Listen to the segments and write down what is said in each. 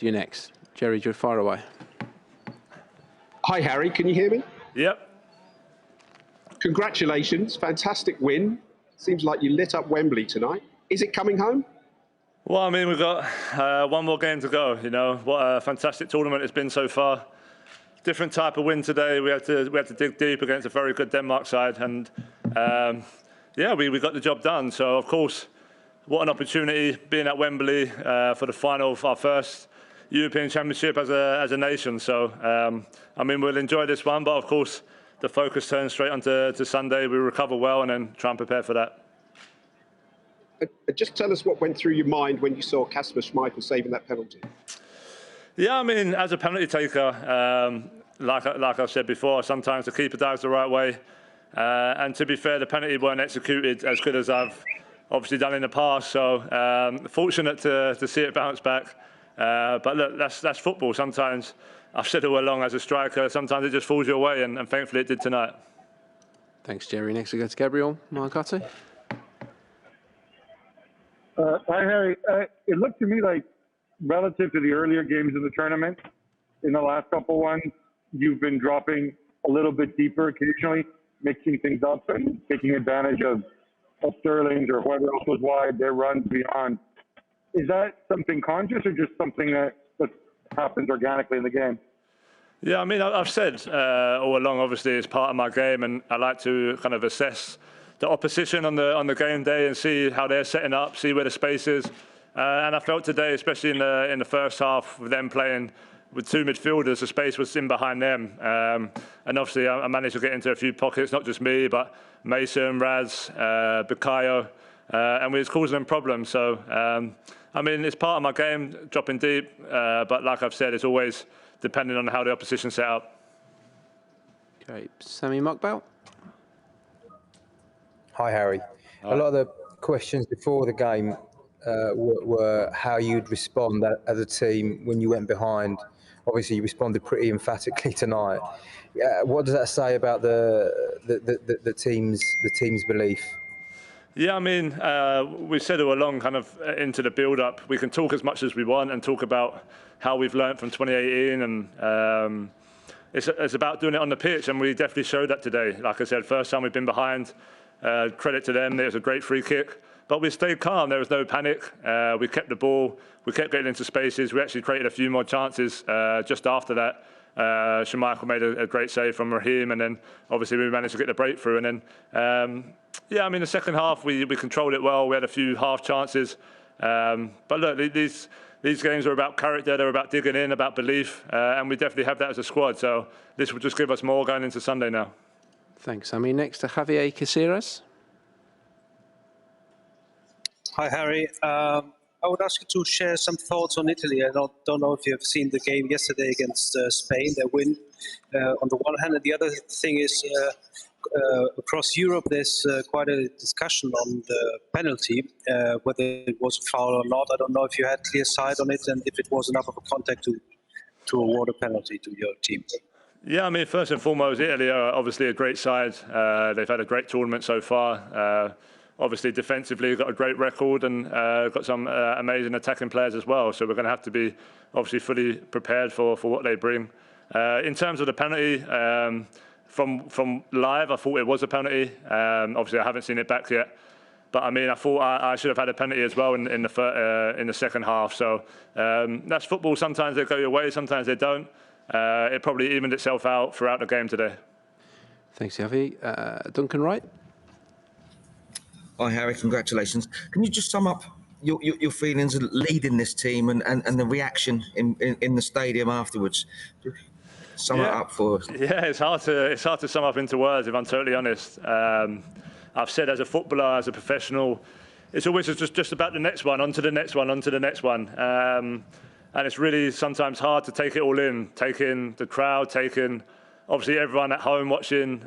to you next. Jerry, you're far away. Hi, Harry. Can you hear me? Yep. Congratulations. Fantastic win. Seems like you lit up Wembley tonight. Is it coming home? Well, I mean, we've got one more game to go. You know, what a fantastic tournament it's been so far. Different type of win today. We had to dig deep against a very good Denmark side, and yeah, we got the job done. So of course, what an opportunity being at Wembley for the final of our first European Championship as a nation. So I mean, we'll enjoy this one, but of course, the focus turns straight onto Sunday. We recover well and then try and prepare for that. Just tell us what went through your mind when you saw Kasper Schmeichel saving that penalty. Yeah, I mean, as a penalty taker, like I said before, sometimes the keeper dives the right way. And to be fair, the penalty weren't executed as good as I've obviously done in the past. So fortunate to see it bounce back. But look, that's football. Sometimes, I've said it all along as a striker, sometimes it just falls your way, and thankfully it did tonight. Thanks, Jerry. Next we go to Gabriel Marcotte. Hi, Harry. It looked to me like, relative to the earlier games in the tournament, in the last couple ones, you've been dropping a little bit deeper occasionally, mixing things up and taking advantage of Sterling's or whoever else was wide, their runs beyond. Is that something conscious or just something that happens organically in the game? Yeah, I mean, I've said all along, obviously, it's part of my game, and I like to kind of assess the opposition on the game day and see how they're setting up, see where the space is. And I felt today, especially in the first half, with them playing with two midfielders, the space was in behind them. And obviously, I managed to get into a few pockets, not just me, but Mason, Raz, Bukayo, and we was causing them problems. So, I mean, it's part of my game, dropping deep, but like I've said, it's always depending on how the opposition set up. Great. Sami Mokbel. Hi, Harry. Hi. A lot of the questions before the game were how you'd respond as a team when you went behind. Obviously, you responded pretty emphatically tonight. What does that say about the team's belief? Yeah, I mean, we said all along, kind of into the build-up, we can talk as much as we want and talk about how we've learned from 2018, and it's about doing it on the pitch, and we definitely showed that today. Like I said, first time we've been behind. Credit to them, it was a great free kick. But we stayed calm, there was no panic. We kept the ball, we kept getting into spaces. We actually created a few more chances just after that. Schmeichel made a great save from Raheem, and then obviously we managed to get the breakthrough. And then, yeah, I mean, the second half, we controlled it well. We had a few half chances. But look, these games are about character, they're about digging in, about belief, and we definitely have that as a squad. So this will just give us more going into Sunday now. Thanks. I mean, next to Javier Caceres. Hi, Harry. I would ask you to share some thoughts on Italy. I don't know if you have seen the game yesterday against Spain, their win on the one hand. And the other thing is, across Europe, there's quite a discussion on the penalty, whether it was a foul or not. I don't know if you had clear sight on it and if it was enough of a contact to award a penalty to your team. Yeah, I mean, first and foremost, Italy are obviously a great side. They've had a great tournament so far. Obviously, defensively, got a great record and got some amazing attacking players as well. So we're going to have to be obviously fully prepared for what they bring. In terms of the penalty, from live, I thought it was a penalty. Obviously, I haven't seen it back yet. But I mean, I thought I should have had a penalty as well in the second half. So that's football. Sometimes they go your way, sometimes they don't. It probably evened itself out throughout the game today. Thanks, Javi. Duncan Wright. Hi, Harry. Congratulations. Can you just sum up your feelings of leading this team and the reaction in the stadium afterwards? Sum it up for us. Yeah, it's hard to sum up into words, if I'm totally honest. I've said as a footballer, as a professional, it's always just about the next one, on to the next one, on to the next one. And it's really sometimes hard to take it all in, take in the crowd, take in obviously everyone at home watching.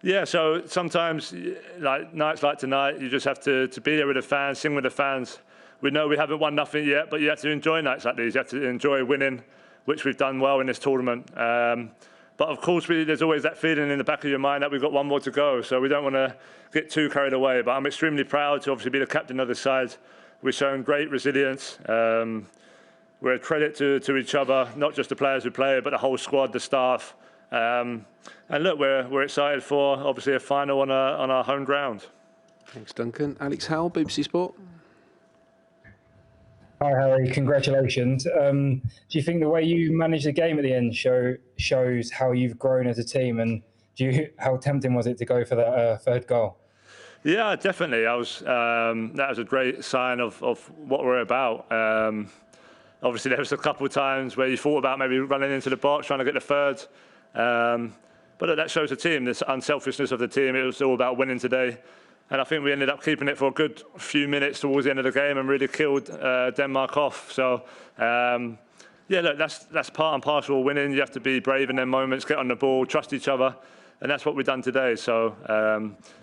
Yeah, so sometimes, like nights like tonight, you just have to be there with the fans, sing with the fans. We know we haven't won nothing yet, but you have to enjoy nights like these. You have to enjoy winning, which we've done well in this tournament. But of course, there's always that feeling in the back of your mind that we've got one more to go. So we don't want to get too carried away. But I'm extremely proud to obviously be the captain of the side. We've shown great resilience. we're a credit to each other, not just the players who play, but the whole squad, the staff. And look, we're excited for obviously a final on our home ground. Thanks, Duncan. Alex Howell, BBC Sport. Hi, Harry. Congratulations. Do you think the way you managed the game at the end shows how you've grown as a team? And how tempting was it to go for that third goal? Yeah, definitely. That was a great sign of what we're about. Obviously, there was a couple of times where you thought about maybe running into the box, trying to get the third. But that shows the team, this unselfishness of the team. It was all about winning today. And I think we ended up keeping it for a good few minutes towards the end of the game and really killed Denmark off. So, yeah, look, that's part and parcel of winning. You have to be brave in them moments, get on the ball, trust each other. And that's what we've done today. So,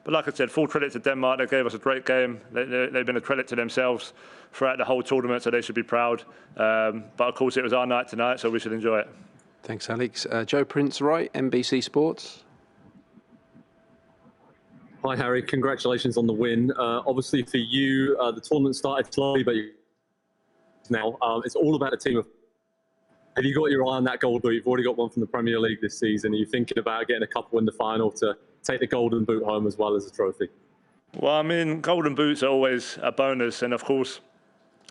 but like I said, full credit to Denmark. They gave us a great game. They've been a credit to themselves throughout the whole tournament, so they should be proud. But of course, it was our night tonight, so we should enjoy it. Thanks, Alex. Joe Prince-Wright, NBC Sports. Hi, Harry. Congratulations on the win. Obviously, for you, the tournament started slowly, but now it's all about a team of. Have you got your eye on that gold boot? You've already got one from the Premier League this season. Are you thinking about getting a couple in the final to take the golden boot home as well as a trophy? Well, I mean, golden boots are always a bonus, and of course,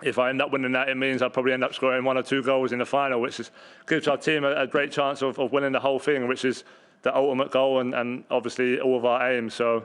if I end up winning that, it means I'll probably end up scoring 1 or 2 goals in the final, which gives our team a great chance of winning the whole thing, which is the ultimate goal and obviously all of our aims. So,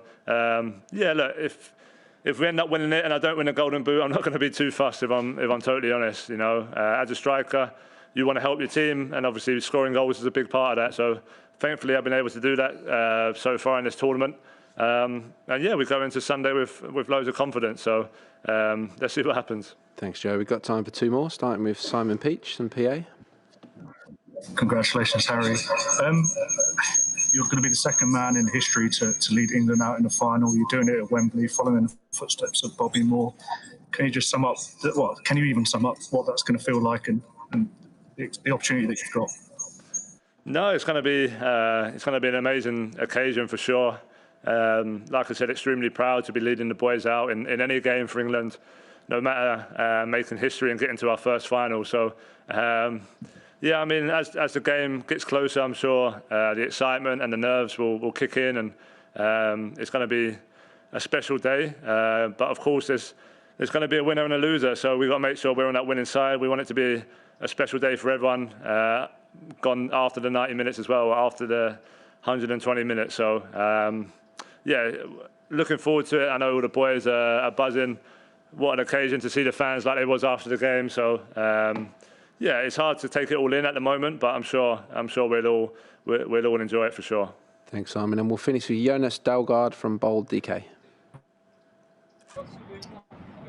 yeah, look, if we end up winning it and I don't win a golden boot, I'm not going to be too fussed if I'm totally honest. You know, as a striker, you want to help your team, and obviously scoring goals is a big part of that. So, thankfully, I've been able to do that so far in this tournament. And yeah, we go into Sunday with loads of confidence. So, let's see what happens. Thanks, Joe. We've got time for 2 more, starting with Simon Peach and PA. Congratulations, Harry. You're going to be the second man in history to lead England out in the final. You're doing it at Wembley, following in the footsteps of Bobby Moore. Can you just sum up, can you even sum up what that's going to feel like and the opportunity that you've got? No, it's going to be an amazing occasion for sure. Like I said, extremely proud to be leading the boys out in any game for England, no matter making history and getting to our first final. So, yeah, I mean, as the game gets closer, I'm sure the excitement and the nerves will kick in, and it's going to be a special day. But of course, there's going to be a winner and a loser, so we've got to make sure we're on that winning side. We want it to be a special day for everyone, gone after the 90 minutes as well, after the 120 minutes. So, yeah, looking forward to it. I know all the boys are buzzing. What an occasion to see the fans like they was after the game. So, yeah, it's hard to take it all in at the moment, but I'm sure we'll all enjoy it for sure. Thanks, Simon. And we'll finish with Jonas Dalgaard from Bold DK.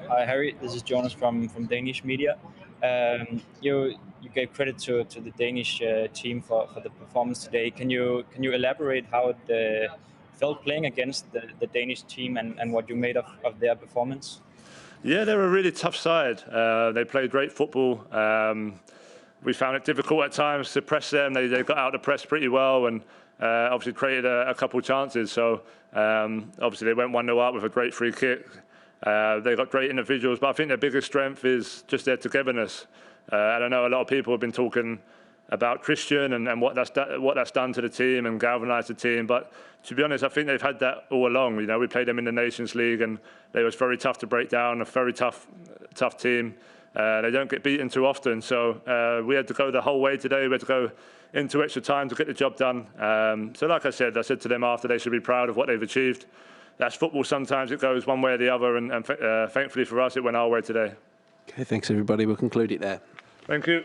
Hi, Harry. This is Jonas from Danish media. You gave credit to the Danish team for the performance today. Can you elaborate how it felt playing against the Danish team and what you made of their performance? Yeah, they're a really tough side. They played great football. We found it difficult at times to press them. They got out of the press pretty well and obviously created a couple of chances. So obviously they went 1-0 up with a great free kick. They got great individuals, but I think their biggest strength is just their togetherness. And I know a lot of people have been talking about Christian and what that's done to the team and galvanised the team. But to be honest, I think they've had that all along. You know, we played them in the Nations League, and they was very tough to break down. A very tough team. They don't get beaten too often, so we had to go the whole way today. We had to go into extra time to get the job done. So, like I said to them after, they should be proud of what they've achieved. That's football. Sometimes it goes one way or the other, and thankfully for us, it went our way today. Okay, thanks everybody. We'll conclude it there. Thank you.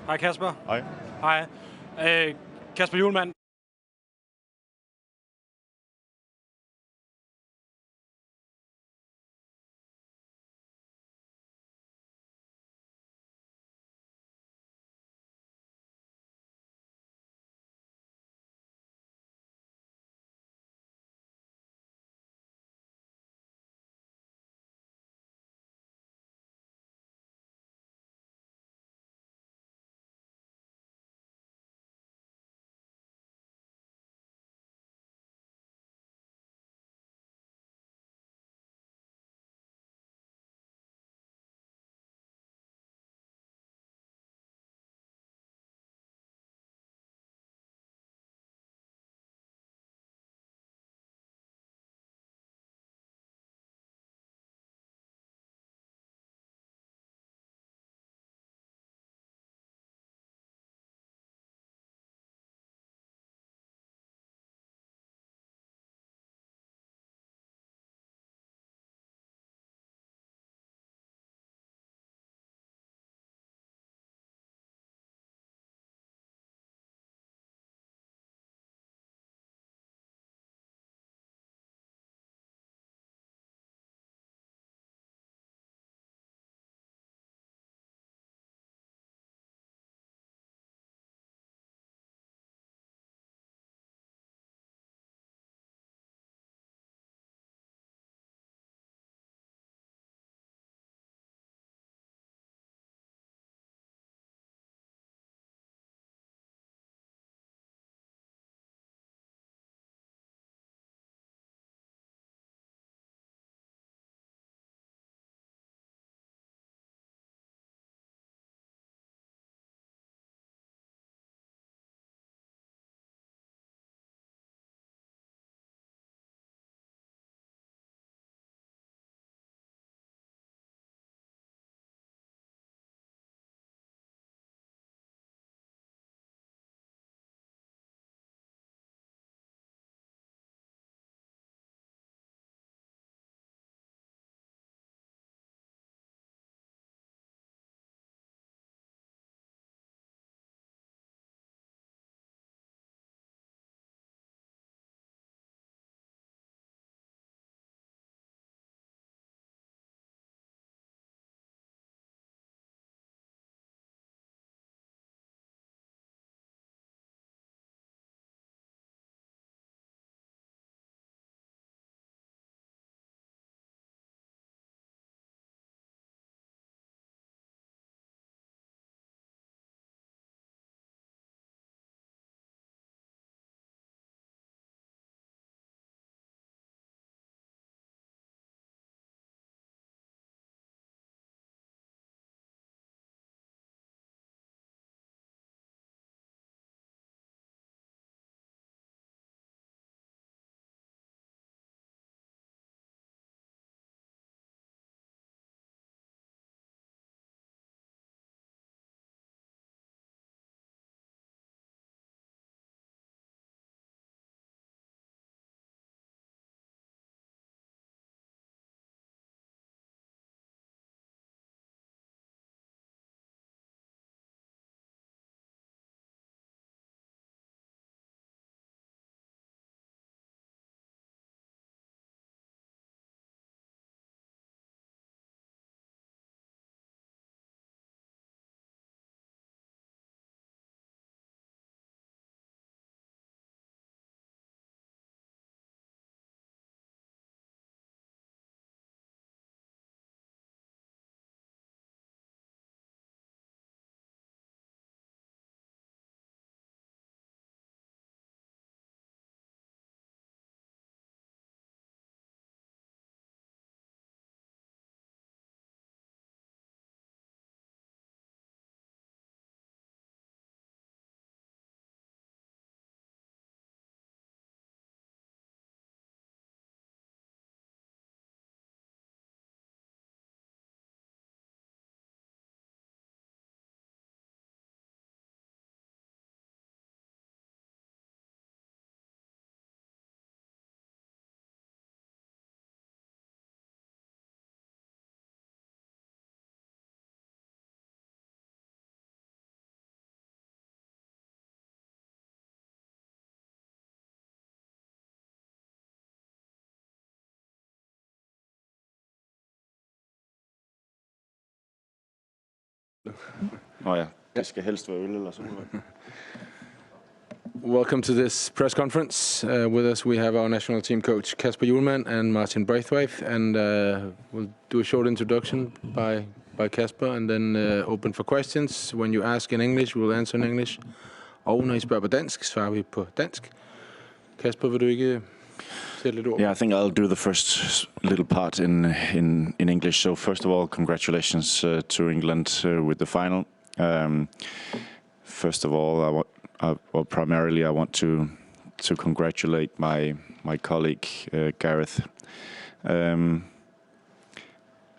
Hej Kasper. Hej. Hej. Kasper Hjulmand. Nå ja, det skal helst være øl eller sådan noget. Welcome to this press conference. With us we have our national team coach Kasper Hjulmand and Martin Braithwaite, and we'll do a short introduction by Kasper, and then open for questions. When you ask in English, we'll answer in English. Og når I spørger på dansk, svarer vi på dansk. Kasper, vil du ikke sætte lidt ord? Yeah, I think I'll do the first little part in English. So first of all, congratulations to England with the final. First of all, primarily I want to congratulate my colleague Gareth.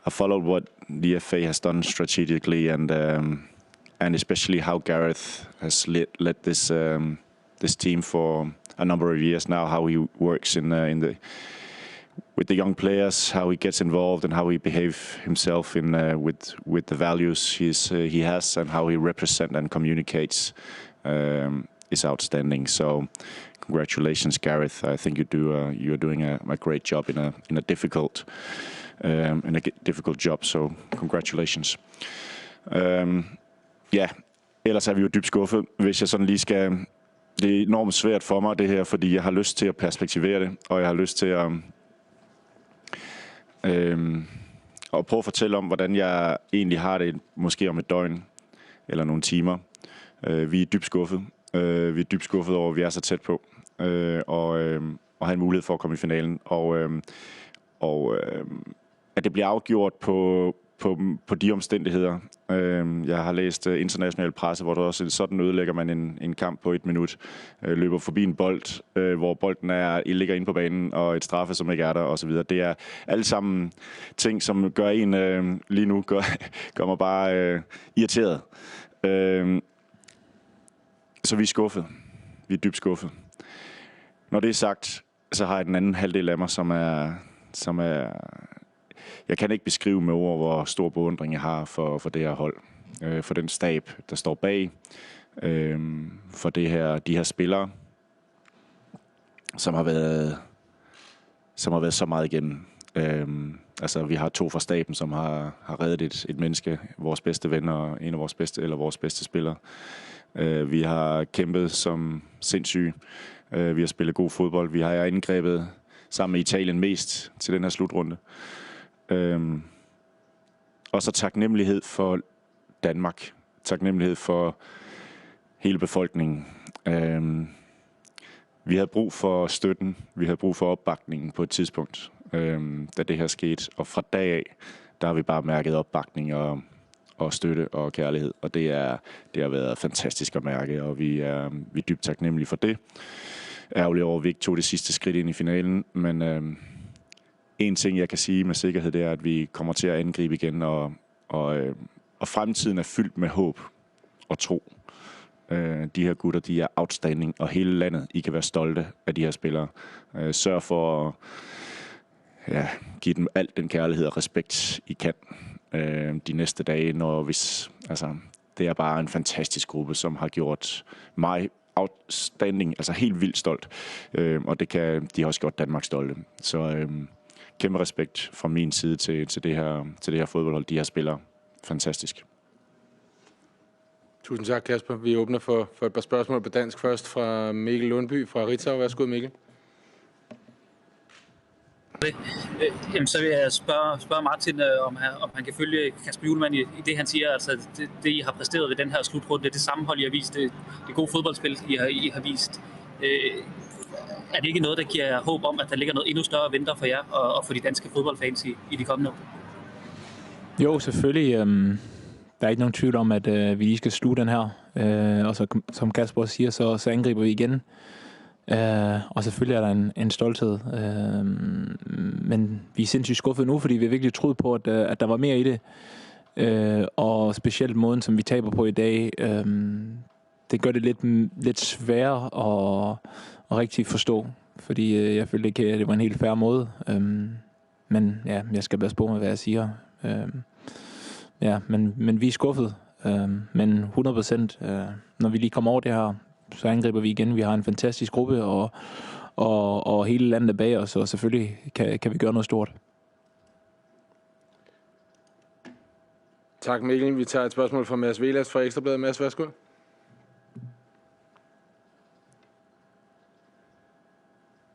I followed what the FA has done strategically, and especially how Gareth has led this team for a number of years now. How he works with the young players, how he gets involved, and how he behaves himself with the values he has, and how he represents and communicates is outstanding. So, congratulations, Gareth. I think you're doing a great job in a difficult job. So, congratulations. Ja, ellers er vi jo dybt skuffet, hvis jeg sådan lige skal. Det er enormt svært for mig det her, fordi jeg har lyst til at perspektivere det, og jeg har lyst til at prøve at fortælle om, hvordan jeg egentlig har det, måske om et døgn eller nogle timer. Vi er dybt skuffet. Vi er dybt skuffet over, at vi er så tæt på og have en mulighed for at komme i finalen. Og at det bliver afgjort på de omstændigheder. Jeg har læst international presse, hvor der også sådan ødelægger man en kamp på 1 minut. Løber forbi en bold, hvor bolden ligger inde på banen, og et straffe, som ikke er der, osv. Det er alle sammen ting, som gør en lige nu, gør mig bare irriteret. Så vi er skuffet. Vi er dybt skuffet. Når det er sagt, så har jeg den anden halvdel af mig, som er jeg kan ikke beskrive med ord, hvor stor beundring jeg har for det her hold. For den stab, der står bag. For de her spillere, som har været så meget igennem. Altså, vi har 2 fra staben, som har reddet et menneske, vores bedste ven og en af vores bedste spillere. Vi har kæmpet som sindssyge. Vi har spillet god fodbold. Vi har indgrebet sammen med Italien mest til den her slutrunde. Og så taknemmelighed for Danmark. Taknemmelighed for hele befolkningen. Vi havde brug for støtten. Vi havde brug for opbakningen på et tidspunkt, da det her skete. Og fra dag af, der har vi bare mærket opbakning og støtte og kærlighed. Og det har været fantastisk at mærke, og vi er dybt taknemmelige for det. Ærgerlig over, at vi ikke tog det sidste skridt ind i finalen, men en ting, jeg kan sige med sikkerhed, det er, at vi kommer til at angribe igen, og fremtiden er fyldt med håb og tro. De her gutter, de er outstanding, og hele landet, I kan være stolte af de her spillere. Sørg for at give dem alt den kærlighed og respekt, I kan de næste dage, det er bare en fantastisk gruppe, som har gjort mig outstanding, altså helt vildt stolt, og de har også gjort Danmark stolte. Så kæmpe respekt fra min side til det her fodboldhold, de her spillere. Fantastisk. Tusind tak, Kasper. Vi åbner for et par spørgsmål på dansk først fra Mikkel Lundby fra Ritzau. Værsgo, Mikkel. Jamen, så vil jeg spørge Martin, om han kan følge Kasper Hjulmand i det, han siger. Altså, det I har præsteret ved den her slutrunde, det sammenhold, I har vist, det gode fodboldspil, I har vist. Er det ikke noget, der giver håb om, at der ligger noget endnu større venter for jer og for de danske fodboldfans i de kommende år? Jo, selvfølgelig. Der er ikke nogen tvivl om, at vi lige skal slutte den her. Og så, som Kasper siger, så angriber vi igen. Og selvfølgelig er der en stolthed. Men vi er sindssygt skuffet nu, fordi vi har virkelig troet på, at der var mere i det. Og specielt måden, som vi taber på i dag, det gør det lidt sværere at rigtig forstå. Fordi jeg følte ikke, at det var en helt fair måde. Men ja, jeg skal passe på med, hvad jeg siger. Men vi er skuffet. Men 100%, når vi lige kommer over det her, så angriber vi igen. Vi har en fantastisk gruppe, og hele landet er bag os, og selvfølgelig kan vi gøre noget stort. Tak Mikkel. Vi tager et spørgsmål fra Mads Velas fra Ekstrabladet. Mads, værsgo.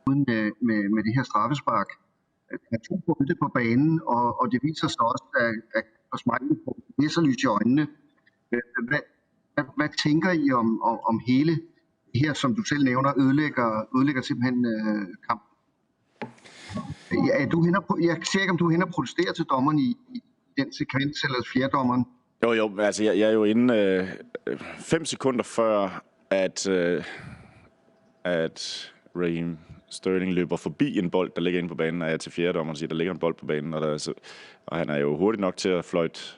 Med det her straffespark. Der er 2 bolde på banen, og det viser sig også, at Smeichel får næserlys i øjnene. Hvad tænker I om hele det her, som du selv nævner, ødelægger simpelthen kampen? Jeg ser ikke, om du er hen og protesterer til dommeren i den sekvens, eller fjerdommeren. Jo, altså jeg er jo inde 5 sekunder før, at Raheem Sterling løber forbi en bold, der ligger inde på banen, og jeg til fjerdommeren siger, der ligger en bold på banen, og han er jo hurtigt nok til at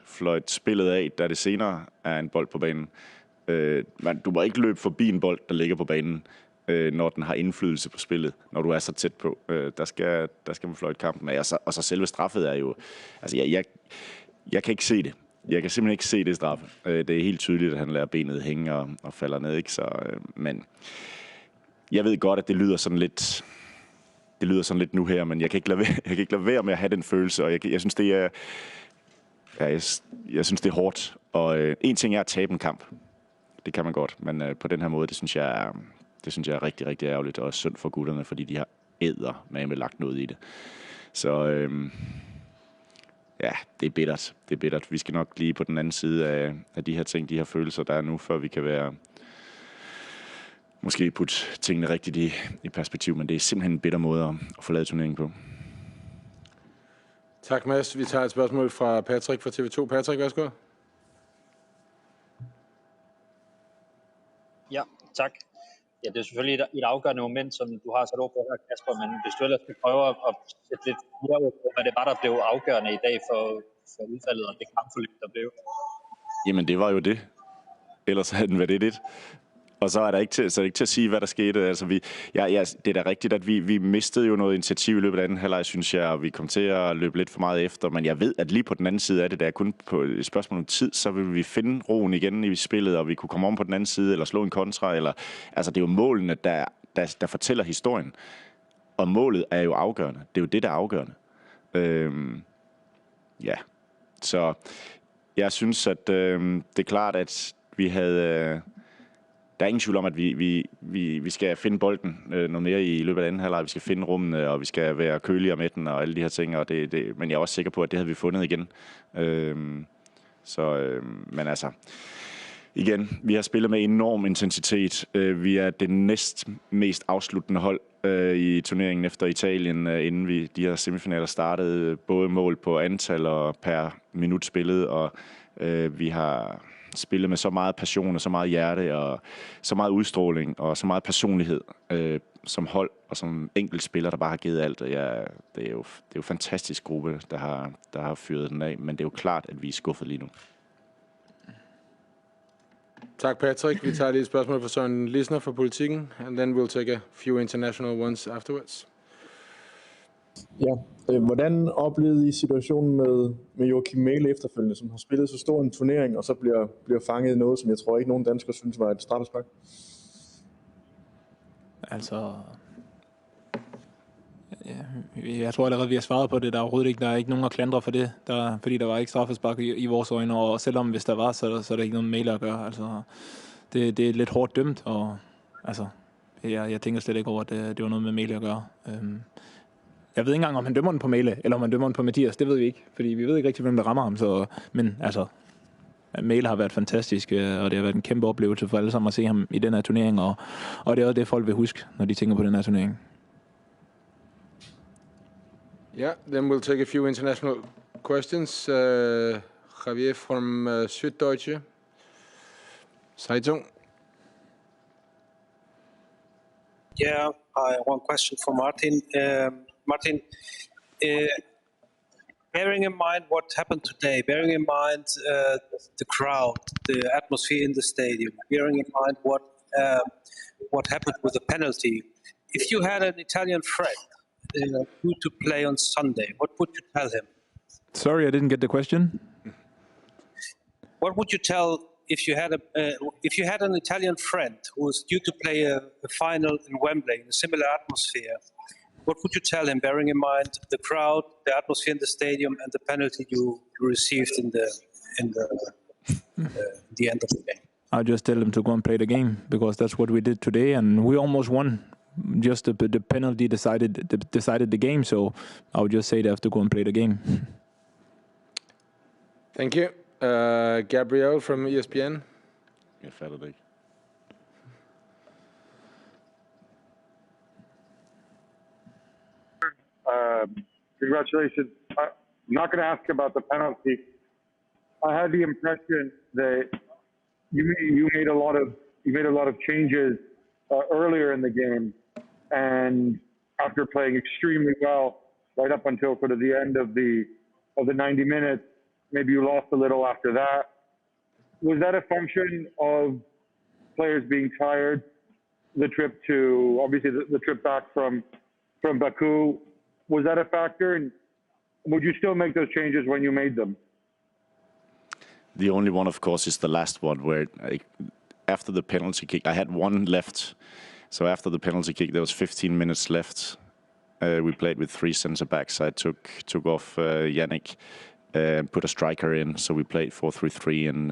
fløjte spillet af, da det senere er en bold på banen. Men du må ikke løbe forbi en bold, der ligger på banen, når den har indflydelse på spillet, når du er så tæt på. Der skal man fløjte kampen af. Og så selve straffet er jo... Altså, jeg kan ikke se det. Jeg kan simpelthen ikke se det straffe. Det er helt tydeligt, at han lader benet hænge og falder ned, ikke? Men jeg ved godt, at det lyder sådan lidt nu her, men jeg kan ikke lade være med at have den følelse, og jeg synes, det er... Jeg synes, det er hårdt. Og en ting er at tabe en kamp. Det kan man godt, men på den her måde, det synes jeg er rigtig, rigtig ærgerligt, og synd for gutterne, fordi de har med lagt noget i det. Så ja, det er bittert. Det er bittert. Vi skal nok lige på den anden side af de her ting, de her følelser, der er nu, før vi kan være... Måske putte tingene rigtigt i perspektiv, men det er simpelthen en bitter måde at forlade turneringen på. Tak Mads. Vi tager et spørgsmål fra Patrick fra TV2. Patrick, værsgo. Ja, tak. Ja, det er selvfølgelig et afgørende moment, som du har sat ord på her, Kasper, men hvis du ellers skal prøve at sætte lidt mere ord på, hvad det var, der blev afgørende i dag for udfaldet og det kampforløb, der blev. Jamen, det var jo det. Ellers havde den været 1-1. Og så er der ikke til at sige, hvad der skete. Altså, det er da rigtigt, at vi mistede jo noget initiativ i løbet af anden halvleg, synes jeg, og vi kom til at løbe lidt for meget efter. Men jeg ved, at lige på den anden side af det, der er kun på et spørgsmål om tid, så vil vi finde roen igen i spillet, og vi kunne komme om på den anden side, eller slå en kontra. Altså, det er jo målene, der fortæller historien. Og målet er jo afgørende. Det er jo det, der er afgørende. Ja, så jeg synes, at det er klart, at vi havde... Der er ingen tvivl om, at vi skal finde bolden noget mere i løbet af anden halvleg. Vi skal finde rummene, og vi skal være køligere med den og alle de her ting. Og men jeg er også sikker på, at det havde vi fundet igen. Men altså, igen, vi har spillet med enorm intensitet. Vi er det næst mest afsluttende hold i turneringen efter Italien, inden de her semifinaler startede. Både mål på antal og per minut spillet, og vi har... spillet med så meget passion og så meget hjerte og så meget udstråling og så meget personlighed som hold og som enkelt spiller, der bare har givet alt. Det er jo en fantastisk gruppe, der har fyret den af, men det er jo klart, at vi er skuffet lige nu. Tak Patrick. Vi tager lige et spørgsmål fra Søren Lisner fra Politikken, and then we'll take a few international ones afterwards. Ja, hvordan oplevede I situationen med Joachim Mæhle efterfølgende, som har spillet så stor en turnering, og så bliver fanget i noget, som jeg tror ikke nogen danskere synes var et straffespark? Altså, ja, jeg tror allerede, vi har svaret på det. Der er ikke nogen at klandre for det, fordi der var ikke straffespark i vores øjne, og selvom hvis der var, så er der ikke noget med Mæhle at gøre. Altså, det er lidt hårdt dømt, og altså, jeg tænker slet ikke over, at det var noget med Mæhle at gøre. Jeg ved ikke engang, om han dømmer den på Mæhle, eller om han dømmer den på Mathias. Det ved vi ikke, fordi vi ved ikke rigtig, hvem der rammer ham. Men altså, Mæhle har været fantastisk, og det har været en kæmpe oplevelse for alle sammen at se ham i den her turnering, og det er også det, folk vil huske, når de tænker på den her turnering. Yeah, then we'll take a few international questions. Javier from Süddeutsche Zeitung. Yeah, I have one question for Martin. Martin, bearing in mind what happened today, bearing in mind the crowd, the atmosphere in the stadium, bearing in mind what happened with the penalty, if you had an Italian friend who to play on Sunday, what would you tell him? Sorry, I didn't get the question. What would you tell if you had an Italian friend who was due to play a final in Wembley in a similar atmosphere? What would you tell him, bearing in mind the crowd, the atmosphere in the stadium, and the penalty you received in the end of the game. I'll just tell them to go and play the game because that's what we did today, and we almost won. Just the penalty decided the game, so I would just say they have to go and play the game. Thank you. Gabriel from ESPN. Jeg fatter det ikke. Congratulations. I'm not going to ask about the penalty. I had the impression that you made a lot of changes earlier in the game, and after playing extremely well right up until sort of the end of the 90 minutes, maybe you lost a little after that. Was that a function of players being tired? The trip to obviously the trip back from Baku, was that a factor? And would you still make those changes when you made them? The only one, of course, is the last one where after the penalty kick, I had one left. So after the penalty kick, there was 15 minutes left. We played with 3 centre backs. I took off Yannick, put a striker in. So we played 4-3-3 in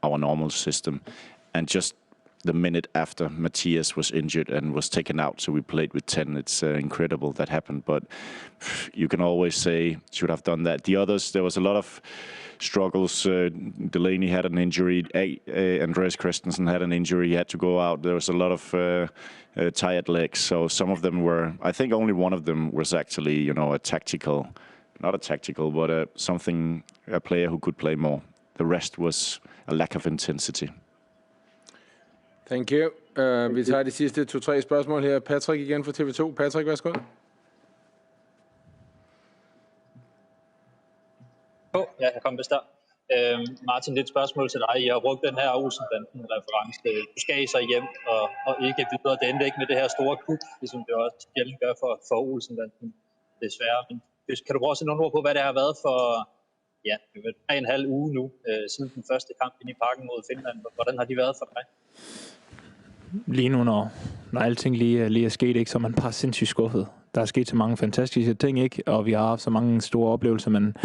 our normal system. And just the minute after, Matthias was injured and was taken out, so we played with 10. It's incredible that happened, but you can always say, should have done that. The others, there was a lot of struggles. Delaney had an injury. Andreas Christensen had an injury. He had to go out. There was a lot of tired legs, so some of them were, I think only one of them was actually, a tactical, not a tactical, but a player who could play more. The rest was a lack of intensity. Thank you. Vi tager de sidste 2-3 spørgsmål her. Patrick igen fra TV2. Patrick, værsgo. Ja, jeg kom vist der. Martin, det er et spørgsmål til dig. I har brugt den her Olsen-banden-reference. Du skal I så hjem og ikke videre. Det endte ikke med det her store kuk, ligesom det også sjældent gør for Olsen-banden, desværre. Men kan du prøve at sætte nogle ord på, hvad det har været for 3,5 uge nu, siden den første kamp inde i parken mod Finland? Hvordan har de været for dig? Lige nu, når alting lige er sket, ikke, så er man bare sindssygt skuffet. Der er sket så mange fantastiske ting, ikke, og vi har haft så mange store oplevelser, men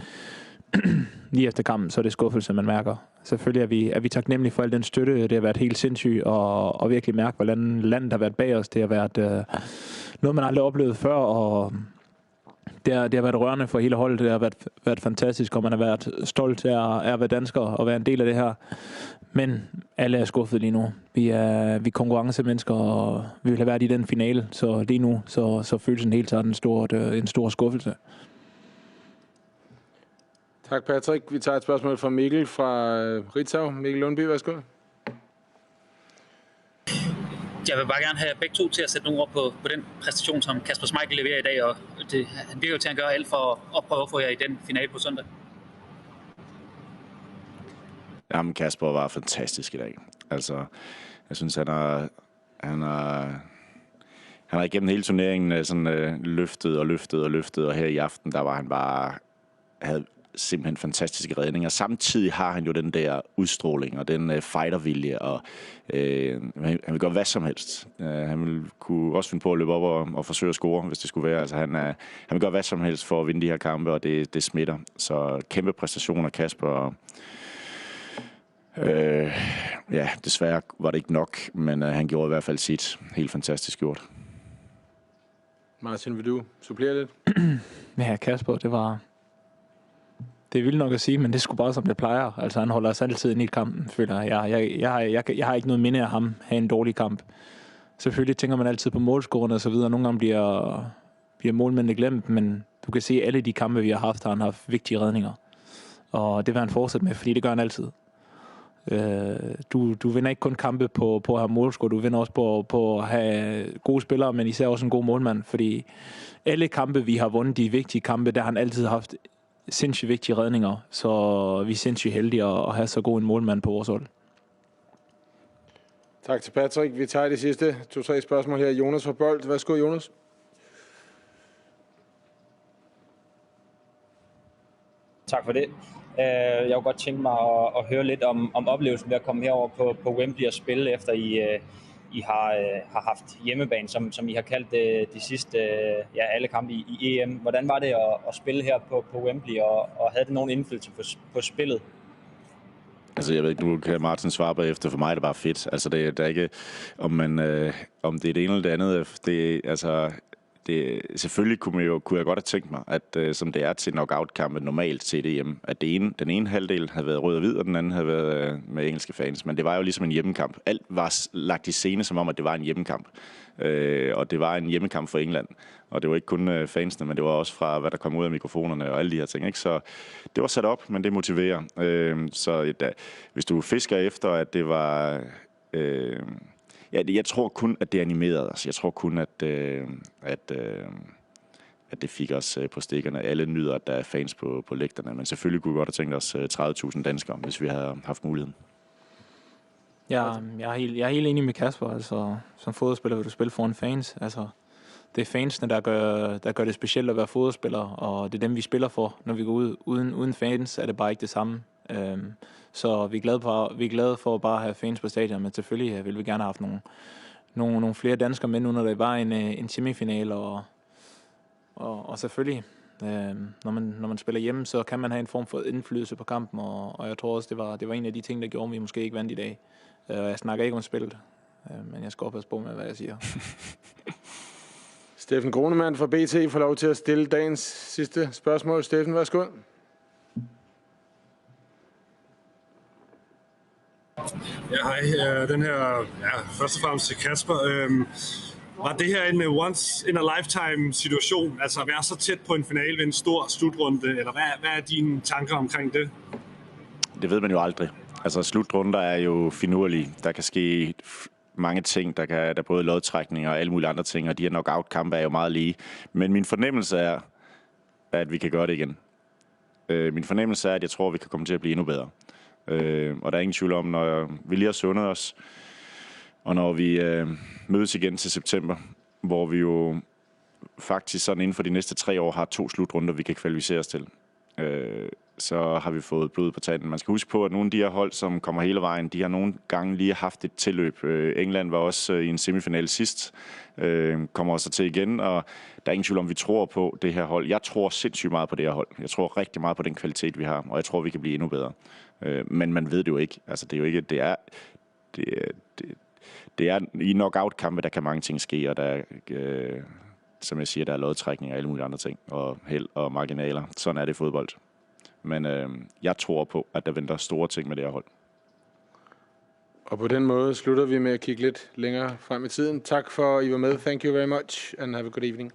lige efter kampen, så er det skuffelse, man mærker. Selvfølgelig er vi taknemmelige for al den støtte. Det har været helt sindssygt og virkelig mærke, hvordan landet har været bag os. Det har været noget, man aldrig oplevet før, og det har været rørende for hele holdet. Det har været fantastisk, og man har været stolt af at være dansker og være en del af det her. Men alle er skuffet lige nu. Vi er konkurrencemennesker, og vi vil have været i den finale. Så lige nu, så føles den helt sådan en stor skuffelse. Tak, Patrick. Vi tager et spørgsmål fra Mikkel fra Ritzau. Mikkel Lundby, værsgo. Jeg vil bare gerne have begge to til at sætte nogle ord på den præstation, som Kasper Schmeichel leverer i dag, og han virker jo til at gøre alt for at prøve at få jer i den finale på søndag. Jamen, Kasper var fantastisk i dag. Altså, jeg synes, han har igennem hele turneringen sådan, løftet, og her i aften, der var han bare, havde simpelthen fantastiske redninger. Samtidig har han jo den der udstråling og den fightervilje, og han vil gøre hvad som helst. Han kunne også finde på at løbe op og forsøge at score, hvis det skulle være. Altså, han vil gøre hvad som helst for at vinde de her kampe, og det smitter. Så kæmpe præstationer, Kasper. Desværre var det ikke nok, men han gjorde i hvert fald sit helt fantastisk gjort. Martin, vil du supplere lidt? Ja, Kasper, det er vildt nok at sige, men det skulle bare som det plejer. Altså, han holder os altid ind i kampen, føler jeg. Jeg har ikke noget minde af ham have en dårlig kamp. Selvfølgelig tænker man altid på målscorerne og så videre. Nogle gange bliver målmændene glemt, men du kan se, at alle de kampe, vi har haft, har han haft vigtige redninger. Og det vil han fortsætte med, fordi det gør han altid. Du vinder ikke kun kampe på at have målscore, du vinder også på at have gode spillere, men især også en god målmand, fordi alle kampe, vi har vundet, de vigtige kampe, der har han altid haft sindssygt vigtige redninger, så vi er sindssygt heldige at have så god en målmand på vores hold. Tak til Patrick. Vi tager de sidste 2-3 spørgsmål her. Jonas fra Bold. Værsgo, Jonas. Tak for det. Jeg kunne godt tænke mig at høre lidt om oplevelsen ved at komme herover på Wembley og spille, efter I har haft hjemmebane, som I har kaldt de sidste alle kampe i EM. Hvordan var det at spille her på Wembley, og havde det nogen indflydelse på spillet? Altså, jeg ved ikke, nu kan Martin svare bagefter. For mig er det bare fedt. Altså, det er ikke, om det er det ene eller det andet. Selvfølgelig kunne jeg godt have tænkt mig, at som det er til knockout-kampe normalt til det hjemme, at den ene halvdel havde været rød og hvid, og den anden havde været med engelske fans. Men det var jo ligesom en hjemmekamp. Alt var lagt i scene, som om, at det var en hjemmekamp. Og det var en hjemmekamp for England. Og det var ikke kun fansene, men det var også fra, hvad der kom ud af mikrofonerne og alle de her ting. Ikke? Så det var sat op, men det motiverer. Hvis du fisker efter, at det var... jeg tror kun, at det animerede os. Jeg tror kun, at det fik os på stikkerne. Alle nyder, at der er fans på lægterne. Men selvfølgelig kunne vi godt have tænkt os 30.000 danskere, hvis vi havde haft muligheden. Jeg er helt enig med Kasper. Altså, som fodboldspiller vil du spille foran fans. Altså, det er fansene, der gør det specielt at være fodboldspiller, og det er dem, vi spiller for. Når vi går ud uden fans, er det bare ikke det samme. Så vi er glade for at bare have fans på stadion, men selvfølgelig vil vi gerne have haft nogle flere danskere med nu, når det var en semifinal, og selvfølgelig, når man spiller hjemme, så kan man have en form for indflydelse på kampen, og jeg tror også, det var en af de ting, der gjorde, at vi måske ikke vandt i dag. Jeg snakker ikke om spillet, men jeg skal også passe på med, hvad jeg siger. Steffen Gronemann fra BT får lov til at stille dagens sidste spørgsmål. Steffen, værsgo. Ja, hej. Den her, først og fremmest til Kasper. Var det her en once in a lifetime situation? Altså at være så tæt på en finale ved en stor slutrunde, eller hvad er dine tanker omkring det? Det ved man jo aldrig. Altså slutrunder er jo finurlige. Der kan ske mange ting. Der er både lodtrækning og alle mulige andre ting, og de her knockout-kampe er jo meget lige. Men min fornemmelse er, at vi kan gøre det igen. Min fornemmelse er, at jeg tror, at vi kan komme til at blive endnu bedre. Og der er ingen tvivl om, når vi lige har sundet os, og når vi mødes igen til september, hvor vi jo faktisk sådan inden for de næste 3 år har 2 slutrunder, vi kan kvalificere os til, så har vi fået blod på tanden. Man skal huske på, at nogle af de her hold, som kommer hele vejen, de har nogle gange lige haft et tilløb. England var også i en semifinal sidst, kommer også til igen, og der er ingen tvivl om, vi tror på det her hold. Jeg tror sindssygt meget på det her hold. Jeg tror rigtig meget på den kvalitet, vi har, og jeg tror, vi kan blive endnu bedre. Men man ved det jo ikke. Altså, det er jo ikke, det er i knockout-kampe, der kan mange ting ske, og der som jeg siger, der er lodtrækning og alle mulige andre ting, og held og marginaler. Sådan er det i fodbold. Men jeg tror på, at der venter store ting med det her hold. Og på den måde slutter vi med at kigge lidt længere frem i tiden. Tak for, at I var med. Thank you very much, and have a good evening.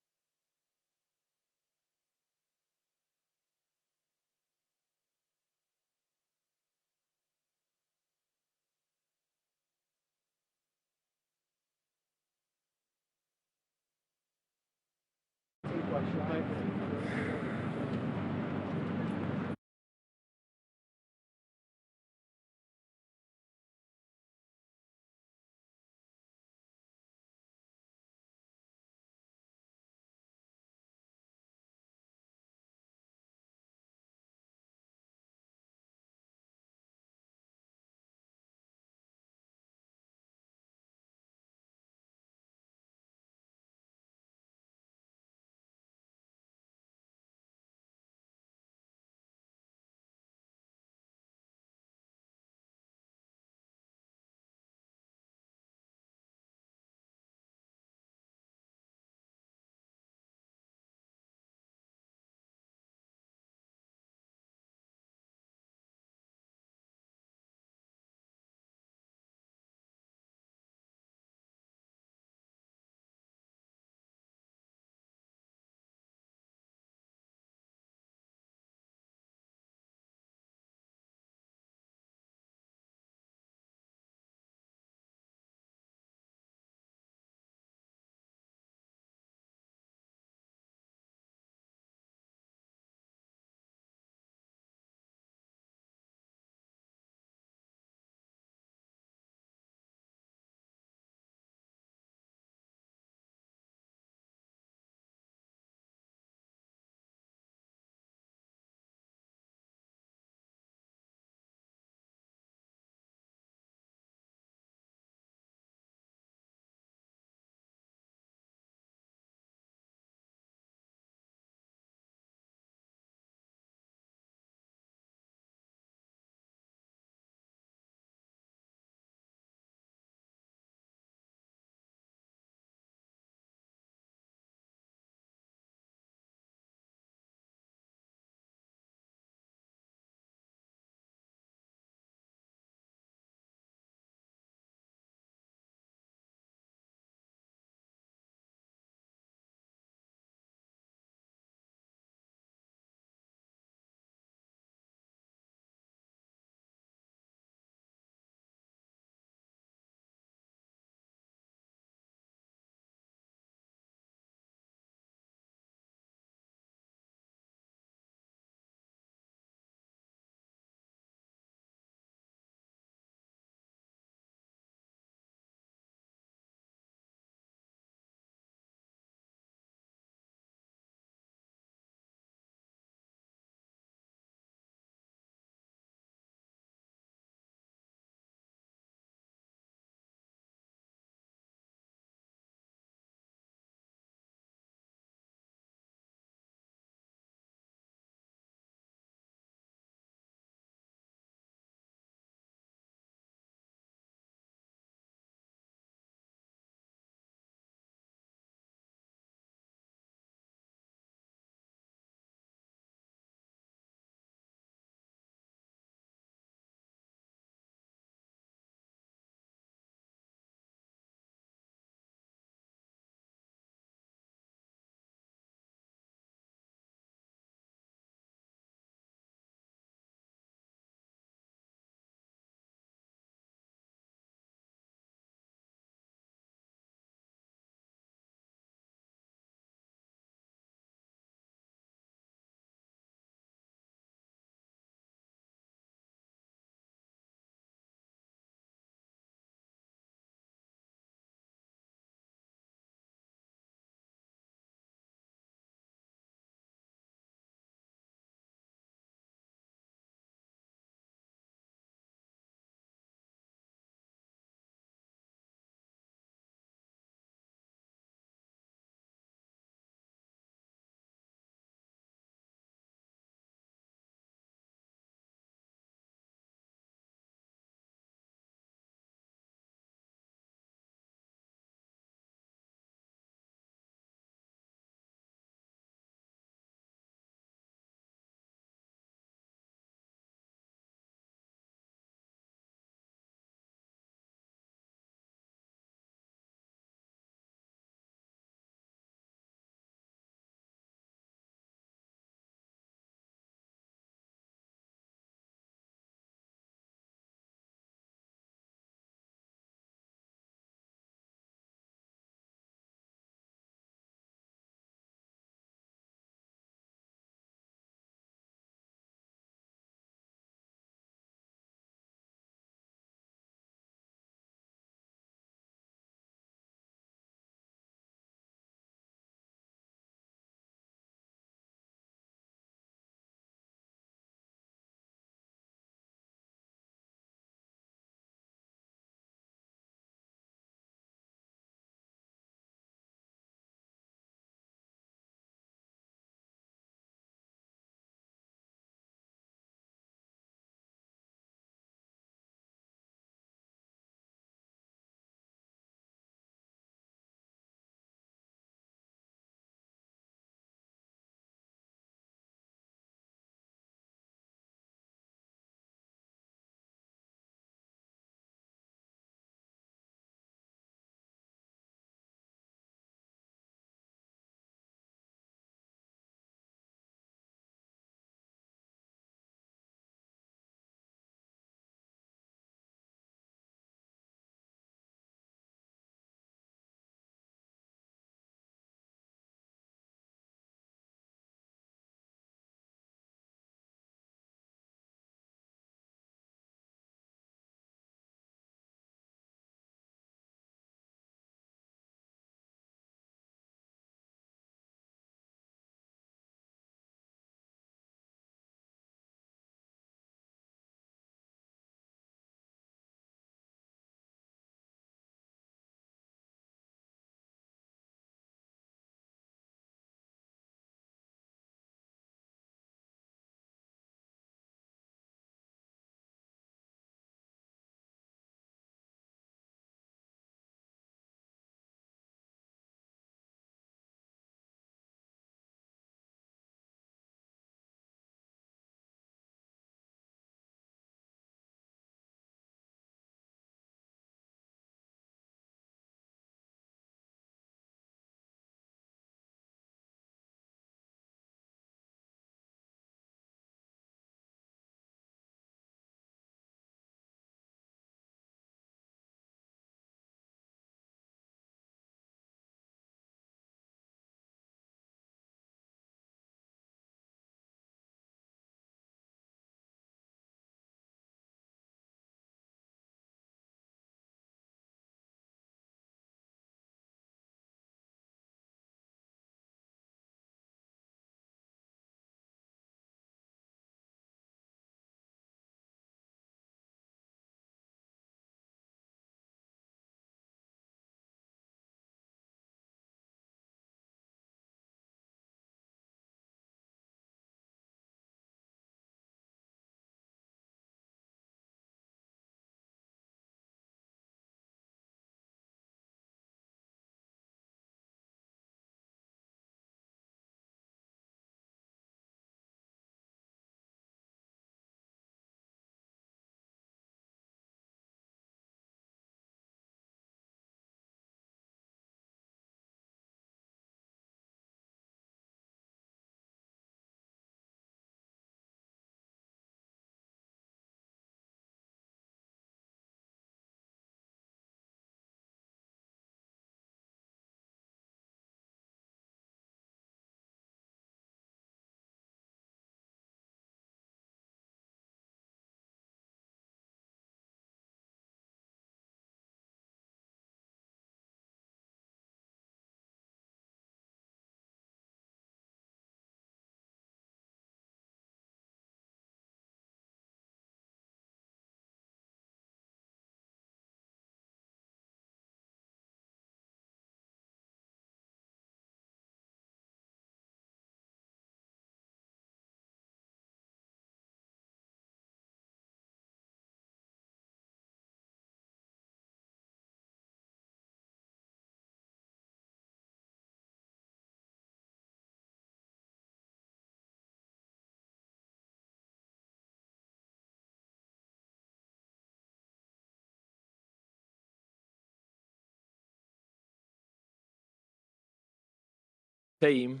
team.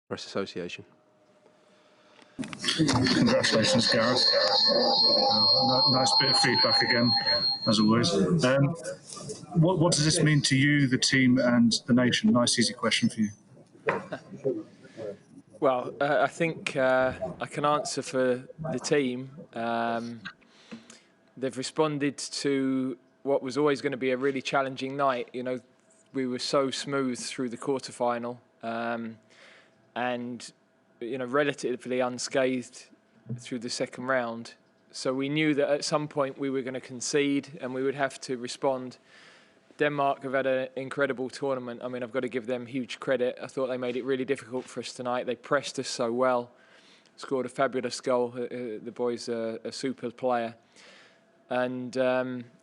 Press Association. Congratulations, Gareth. Nice bit of feedback again, as always. What does this mean to you, the team, and the nation? Nice, easy question for you. Well, I think I can answer for the team. They've responded to what was always going to be a really challenging night. You know, we were so smooth through the quarterfinal, and you know, relatively unscathed through the second round. So we knew that at some point we were going to concede and we would have to respond. Denmark have had an incredible tournament. I mean, I've got to give them huge credit. I thought they made it really difficult for us tonight. They pressed us so well, scored a fabulous goal. The boy's a super player. And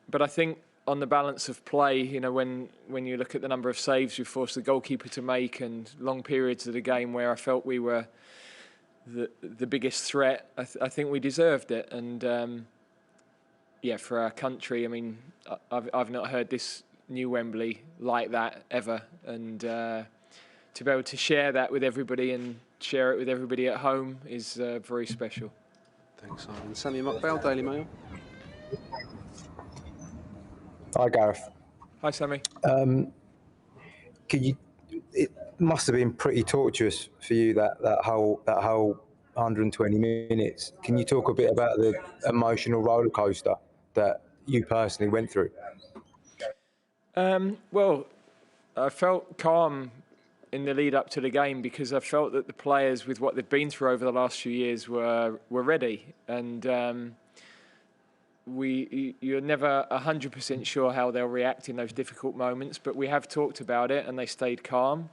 but I think on the balance of play, you know, when you look at the number of saves we forced the goalkeeper to make and long periods of the game where I felt we were the biggest threat, I think we deserved it. And yeah, for our country, I mean, I've not heard this new Wembley like that ever, and to be able to share that with everybody and share it with everybody at home is very special. Thanks, Simon. Sammy Mockbell, Daily Mail. Hi, Gareth. Hi, Sammy. It must have been pretty torturous for you that whole 120 minutes. Can you talk a bit about the emotional roller coaster that you personally went through? Well, I felt calm in the lead up to the game because I felt that the players, with what they've been through over the last few years, were ready. And you're never 100% sure how they'll react in those difficult moments, but we have talked about it and they stayed calm.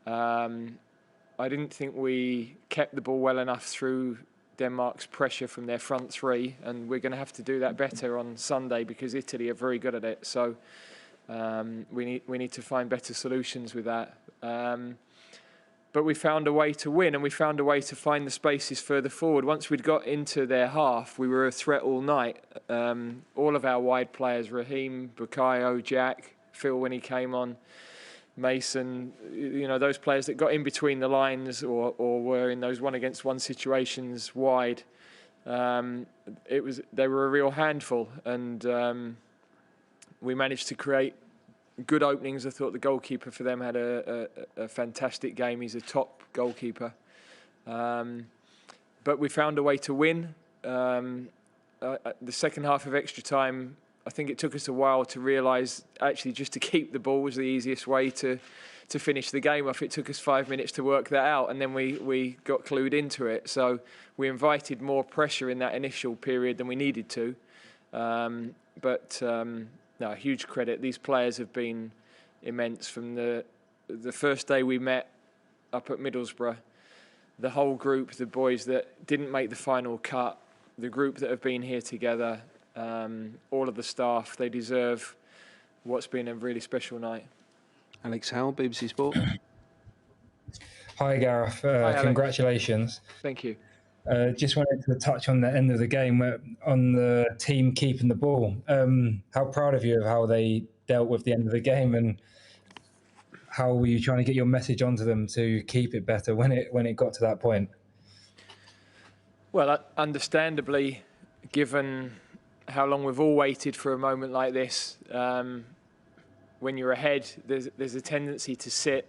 I didn't think we kept the ball well enough through Denmark's pressure from their front three, and we're going to have to do that better on Sunday because Italy are very good at it. So we need to find better solutions with that. But we found a way to win, and we found a way to find the spaces further forward. Once we'd got into their half, we were a threat all night. All of our wide players, Raheem, Bukayo, Jack, Phil when he came on, Mason, you know, those players that got in between the lines or were in those one-against-one situations wide, they were a real handful, and we managed to create good openings. I thought the goalkeeper for them had a fantastic game. He's a top goalkeeper. But we found a way to win. The second half of extra time, I think it took us a while to realise actually just to keep the ball was the easiest way to finish the game off. It took us 5 minutes to work that out, and then we got clued into it. So we invited more pressure in that initial period than we needed to. No, huge credit. These players have been immense from the first day we met up at Middlesbrough. The whole group, the boys that didn't make the final cut, the group that have been here together, all of the staff, they deserve what's been a really special night. Alex Howell, BBC Sport. Hi, Gareth. Hi, congratulations. Thank you. Just wanted to touch on the end of the game, on the team keeping the ball. How proud of you of how they dealt with the end of the game, and how were you trying to get your message onto them to keep it better when it got to that point? Well, understandably, given how long we've all waited for a moment like this, when you're ahead, there's a tendency to sit.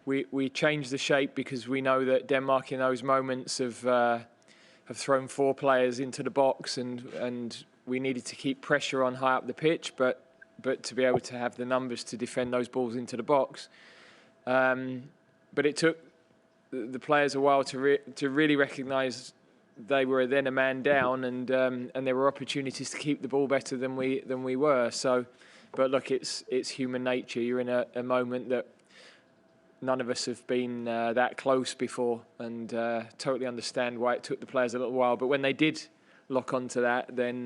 We changed the shape because we know that Denmark in those moments have thrown 4 players into the box, and we needed to keep pressure on high up the pitch, but to be able to have the numbers to defend those balls into the box. But it took the players a while to really recognise they were then a man down, and there were opportunities to keep the ball better than we were. So, but look, it's human nature. You're in a moment that none of us have been that close before, and totally understand why it took the players a little while. But when they did lock onto that, then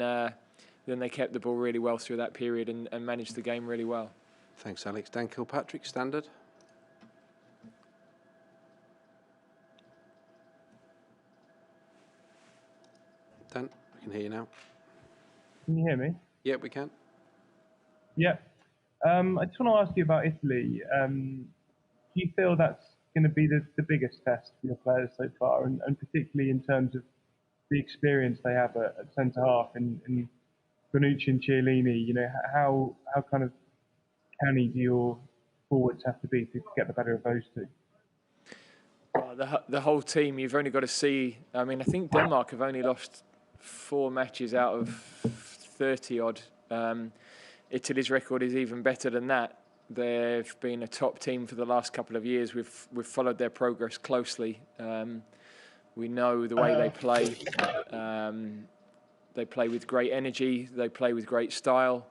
they kept the ball really well through that period and managed the game really well. Thanks, Alex. Dan Kilpatrick, Standard. Dan, we can hear you now. Can you hear me? Yeah, we can. Yeah. I just want to ask you about Italy. Do you feel that's going to be the biggest test for your players so far, and particularly in terms of the experience they have at centre half and Bonucci and Chiellini? You know, how kind of canny do your forwards have to be to get the better of those two? Well, the whole team, you've only got to see. I mean, I think Denmark have only lost 4 matches out of 30 odd. Italy's record is even better than that. They've been a top team for the last couple of years. We've followed their progress closely. We know the way they play. They play with great energy. They play with great style.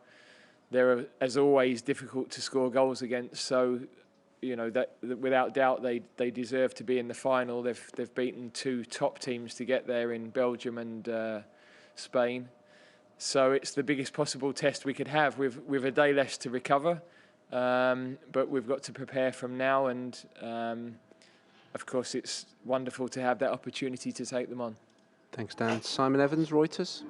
They're, as always, difficult to score goals against. So, you know, that without doubt they deserve to be in the final. They've beaten 2 top teams to get there in Belgium and Spain. So it's the biggest possible test we could have with a day less to recover. But we've got to prepare from now, and of course it's wonderful to have that opportunity to take them on. Thanks, Dan. Simon Evans, Reuters.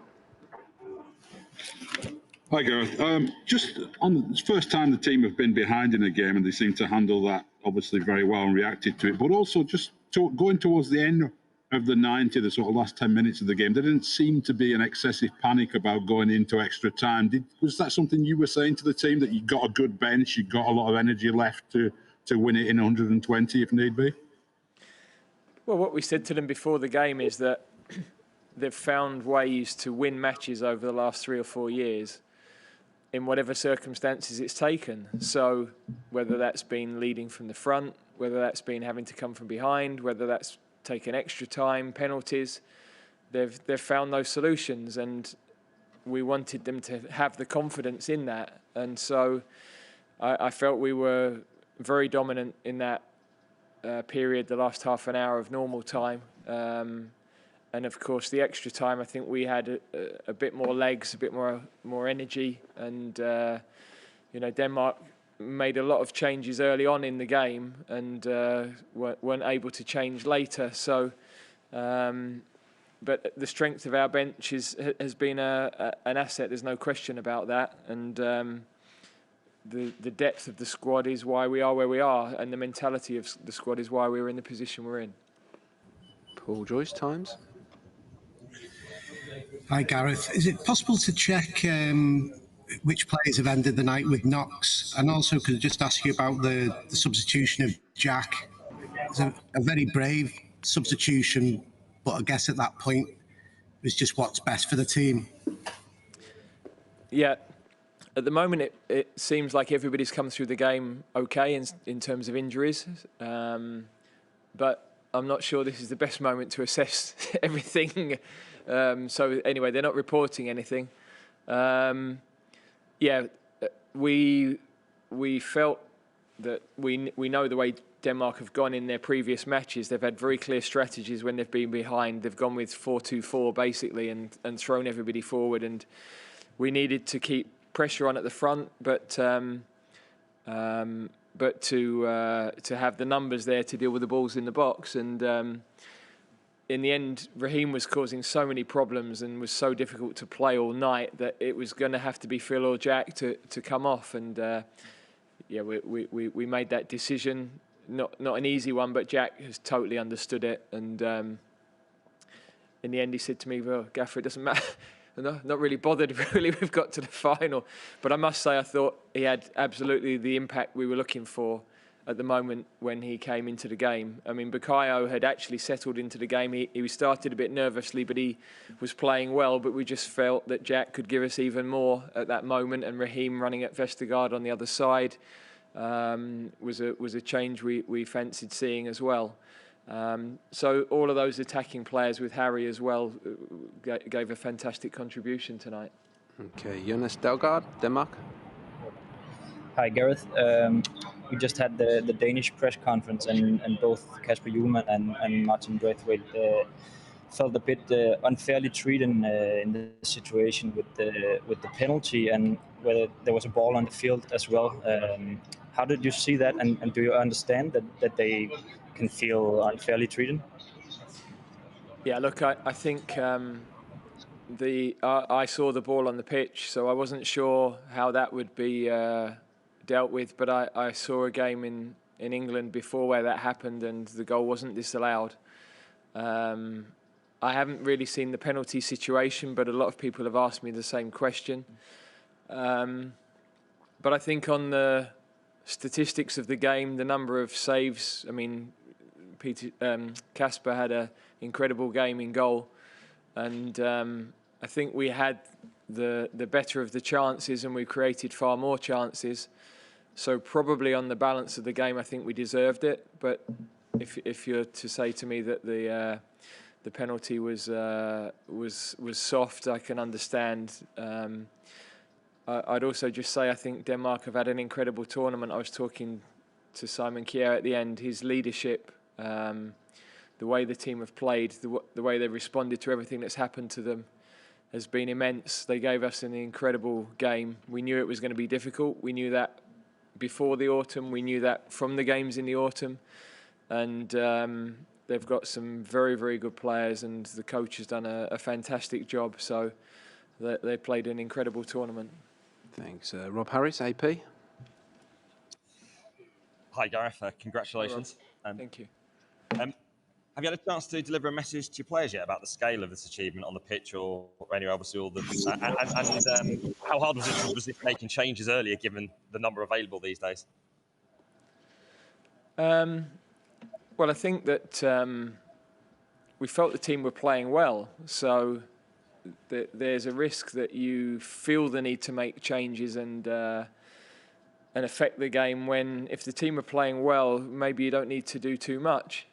Hi, Gareth. Just on the first time the team have been behind in a game, and they seem to handle that obviously very well and reacted to it. But also just going towards the end of the 90, the sort of last 10 minutes of the game, there didn't seem to be an excessive panic about going into extra time. Was that something you were saying to the team, that you got a good bench, you got a lot of energy left to win it in 120 if need be? Well, what we said to them before the game is that they've found ways to win matches over the last 3 or 4 years in whatever circumstances it's taken. So whether that's been leading from the front, whether that's been having to come from behind, whether that's taken extra time, penalties, they've found those solutions, and we wanted them to have the confidence in that. And so I felt we were very dominant in that period, the last half an hour of normal time. And of course, the extra time, I think we had a bit more legs, a bit more energy, and you know, Denmark made a lot of changes early on in the game and weren't able to change later. So, but the strength of our bench has been an asset. There's no question about that, and the depth of the squad is why we are where we are, and the mentality of the squad is why we're in the position we're in. Paul Joyce, Times. Hi, Gareth. Is it possible to check which players have ended the night with knocks? And also, could I just ask you about the substitution of Jack? It's a very brave substitution, but I guess at that point, it's just what's best for the team. Yeah. At the moment, it seems like everybody's come through the game okay in terms of injuries. But I'm not sure this is the best moment to assess everything. So anyway, they're not reporting anything. Yeah, we felt that we know the way Denmark have gone in their previous matches. They've had very clear strategies when they've been behind. They've gone with 4-2-4 basically and thrown everybody forward. And we needed to keep pressure on at the front, but to have the numbers there to deal with the balls in the box. And in the end, Raheem was causing so many problems and was so difficult to play all night that it was going to have to be Phil or Jack to come off. And yeah, we made that decision. Not an easy one, but Jack has totally understood it. And in the end, he said to me, "Well, Gaffer, it doesn't matter." Not really bothered, really. We've got to the final. But I must say, I thought he had absolutely the impact we were looking for at the moment when he came into the game. I mean, Bukayo had actually settled into the game. He started a bit nervously, but he was playing well. But we just felt that Jack could give us even more at that moment. And Raheem running at Vestergaard on the other side was a change we fancied seeing as well. So all of those attacking players with Harry as well gave a fantastic contribution tonight. Okay, Jonas Dahlgaard, Denmark. Hi, Gareth. We just had the Danish press conference, and both Kasper Hjulmand and Martin Braithwaite felt a bit unfairly treated in the situation with the penalty, and whether there was a ball on the field as well. How did you see that, and do you understand that they can feel unfairly treated? Yeah, look, I think I saw the ball on the pitch, so I wasn't sure how that would be dealt with, but I saw a game in England before where that happened and the goal wasn't disallowed. I haven't really seen the penalty situation, but a lot of people have asked me the same question. But I think on the statistics of the game, the number of saves, I mean, Kasper had an incredible game in goal, and I think we had the better of the chances and we created far more chances. So probably on the balance of the game, I think we deserved it. But if you're to say to me that the penalty was soft, I can understand. I'd also just say I think Denmark have had an incredible tournament. I was talking to Simon Kjær at the end. His leadership, the way the team have played, the way they've responded to everything that's happened to them has been immense. They gave us an incredible game. We knew it was going to be difficult. We knew that before the autumn. We knew that from the games in the autumn. And they've got some very, very good players, and the coach has done a fantastic job. So they played an incredible tournament. Thanks. Rob Harris, AP. Hi, Gareth. Congratulations. Thank you. Have you had a chance to deliver a message to your players yet about the scale of this achievement on the pitch or anywhere, obviously, all the and how hard was it making changes earlier, given the number available these days? Well, I think that we felt the team were playing well, so there's a risk that you feel the need to make changes and affect the game when, if the team are playing well, maybe you don't need to do too much.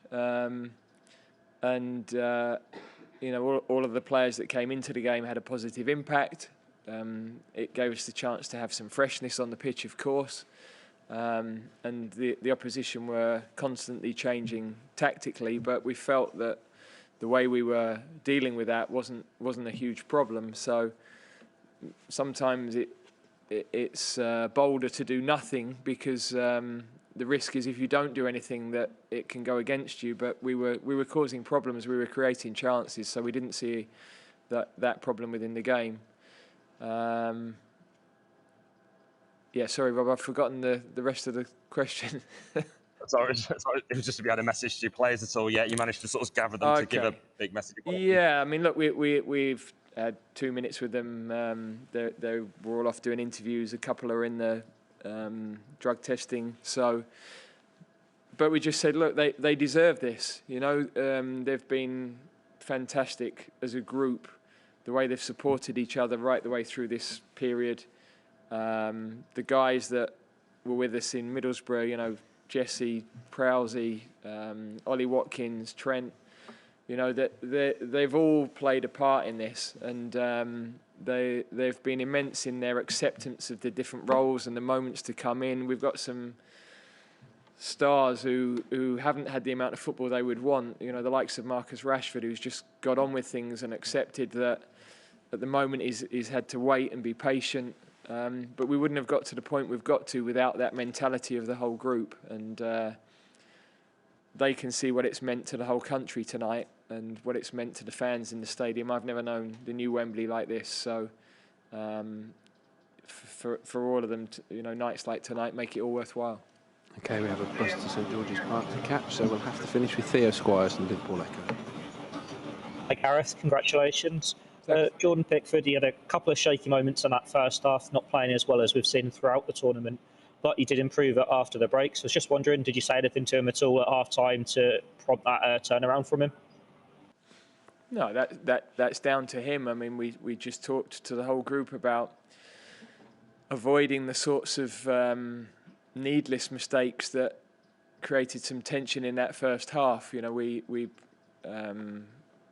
You know, all of the players that came into the game had a positive impact. It gave us the chance to have some freshness on the pitch, of course. And the opposition were constantly changing tactically, but we felt that the way we were dealing with that wasn't a huge problem. So sometimes it's bolder to do nothing, because the risk is if you don't do anything that it can go against you. But we were causing problems, we were creating chances, so we didn't see that problem within the game. Yeah, sorry, Rob, I've forgotten the rest of the question. Sorry, it was just if you had a message to your players at all. Yeah, you managed to sort of gather them to give a big message. Yeah, I mean, look, we've had 2 minutes with them. They were all off doing interviews. A couple are in the drug testing. So, but we just said, look, they deserve this. You know, they've been fantastic as a group. The way they've supported each other right the way through this period. The guys that were with us in Middlesbrough, you know, Jesse, Prowsey, Ollie Watkins, Trent, you know, they've all played a part in this, and they've been immense in their acceptance of the different roles and the moments to come in. We've got some stars who haven't had the amount of football they would want, you know, the likes of Marcus Rashford, who's just got on with things and accepted that at the moment he's had to wait and be patient. But we wouldn't have got to the point we've got to without that mentality of the whole group. And they can see what it's meant to the whole country tonight and what it's meant to the fans in the stadium. I've never known the new Wembley like this. So for all of them, you know, nights like tonight make it all worthwhile. Okay, we have a bus to St George's Park to catch, so we'll have to finish with Theo Squires and Liverpool Echo. Hi Gareth, congratulations. Jordan Pickford, he had a couple of shaky moments in that first half, not playing as well as we've seen throughout the tournament, but he did improve it after the break. So I was just wondering, did you say anything to him at all at half-time to prompt that turnaround from him? No, that's down to him. I mean, we just talked to the whole group about avoiding the sorts of needless mistakes that created some tension in that first half. You know, we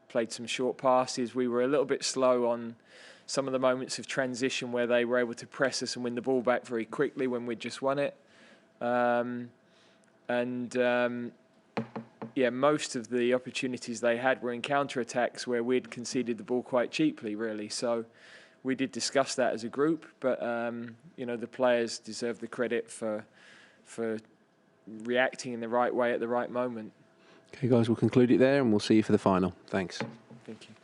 played some short passes. We were a little bit slow on some of the moments of transition where they were able to press us and win the ball back very quickly when we'd just won it. Yeah, most of the opportunities they had were in counter-attacks where we'd conceded the ball quite cheaply, really. So we did discuss that as a group, but you know, the players deserve the credit for reacting in the right way at the right moment. Okay, guys, we'll conclude it there and we'll see you for the final. Thanks. Thank you.